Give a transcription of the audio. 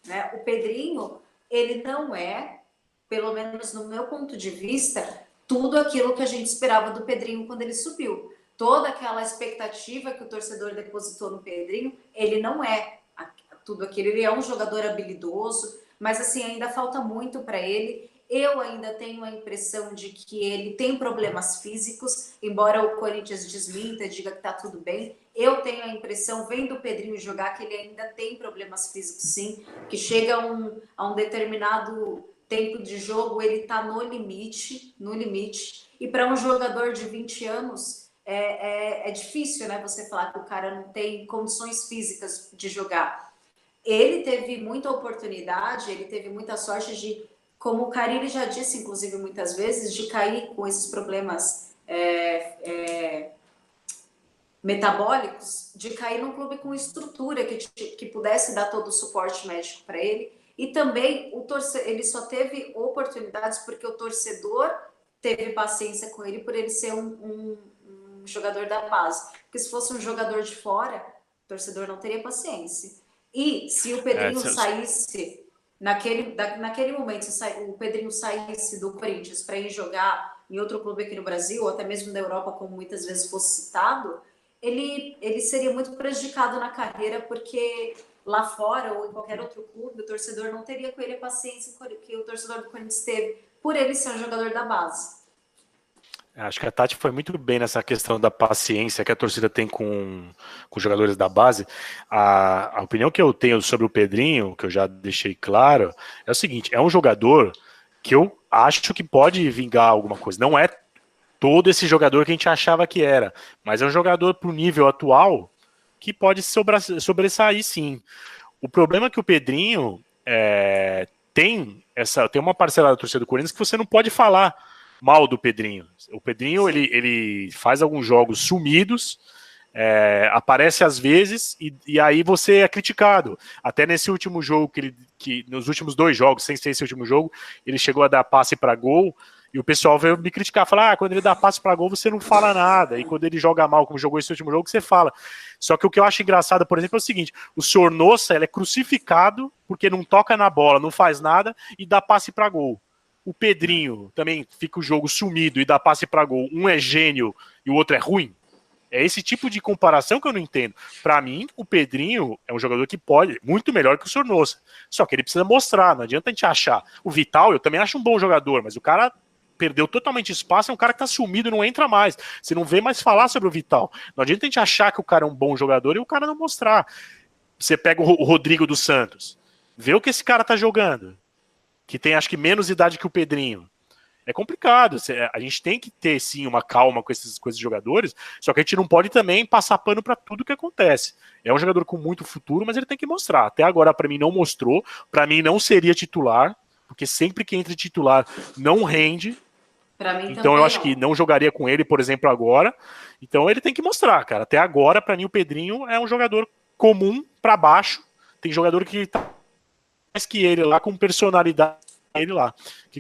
né? O Pedrinho, ele não é, pelo menos no meu ponto de vista, tudo aquilo que a gente esperava do Pedrinho quando ele subiu. Toda aquela expectativa que o torcedor depositou no Pedrinho, ele não é tudo aquilo. Ele é um jogador habilidoso, mas assim, ainda falta muito para ele. Eu ainda tenho a impressão de que ele tem problemas físicos, embora o Corinthians desminta, diga que tá tudo bem. Eu tenho a impressão, vendo o Pedrinho jogar, que ele ainda tem problemas físicos, sim, que chega a um determinado tempo de jogo, ele tá no limite, no limite. E para um jogador de 20 anos, é difícil, né? Você falar que o cara não tem condições físicas de jogar. Ele teve muita oportunidade, ele teve muita sorte de, como o Carille já disse, inclusive, muitas vezes, de cair com esses problemas metabólicos, de cair num clube com estrutura que pudesse dar todo o suporte médico para ele. E também ele só teve oportunidades porque o torcedor teve paciência com ele por ele ser um jogador da base. Porque se fosse um jogador de fora, o torcedor não teria paciência. E se o Pedrinho saísse naquele momento, se o Pedrinho saísse do Corinthians para ir jogar em outro clube aqui no Brasil, ou até mesmo na Europa, como muitas vezes fosse citado, ele seria muito prejudicado na carreira, porque lá fora ou em qualquer outro clube, o torcedor não teria com ele a paciência que o torcedor do Corinthians teve, por ele ser um jogador da base. Acho que a Tati foi muito bem nessa questão da paciência que a torcida tem com os jogadores da base. A opinião que eu tenho sobre o Pedrinho, que eu já deixei claro, é o seguinte: é um jogador que eu acho que pode vingar alguma coisa. Não é todo esse jogador que a gente achava que era, mas é um jogador pro nível atual que pode sobressair, sim. O problema é que o Pedrinho tem uma parcela da torcida do Corinthians que você não pode falar mal do Pedrinho. O Pedrinho ele faz alguns jogos sumidos, aparece às vezes e aí você é criticado. Até nesse último jogo que nos últimos 2 jogos, sem ser esse último jogo, ele chegou a dar passe para gol. E o pessoal veio me criticar, falar, quando ele dá passe para gol você não fala nada, e quando ele joga mal, como jogou esse último jogo, você fala. Só que o que eu acho engraçado, por exemplo, é o seguinte: o Sornosa, ele é crucificado porque não toca na bola, não faz nada e dá passe para gol. O Pedrinho também fica o jogo sumido e dá passe para gol. Um é gênio e o outro é ruim. É esse tipo de comparação que eu não entendo. Para mim, o Pedrinho é um jogador que pode, muito melhor que o Sornosa. Só que ele precisa mostrar, não adianta a gente achar. O Vital, eu também acho um bom jogador, mas o cara perdeu totalmente espaço, é um cara que tá sumido, não entra mais. Você não vê mais falar sobre o Vital. Não adianta a gente achar que o cara é um bom jogador e o cara não mostrar. Você pega o Rodrigo dos Santos, vê o que esse cara tá jogando, que tem acho que menos idade que o Pedrinho. É complicado, a gente tem que ter sim uma calma com esses jogadores, só que a gente não pode também passar pano para tudo que acontece. É um jogador com muito futuro, mas ele tem que mostrar. Até agora para mim não mostrou, para mim não seria titular, porque sempre que entra titular não rende. Então eu acho que não jogaria com ele, por exemplo, agora. Então ele tem que mostrar, cara. Até agora, para mim, o Pedrinho é um jogador comum para baixo. Tem jogador que tá mais que ele lá, com personalidade ele lá.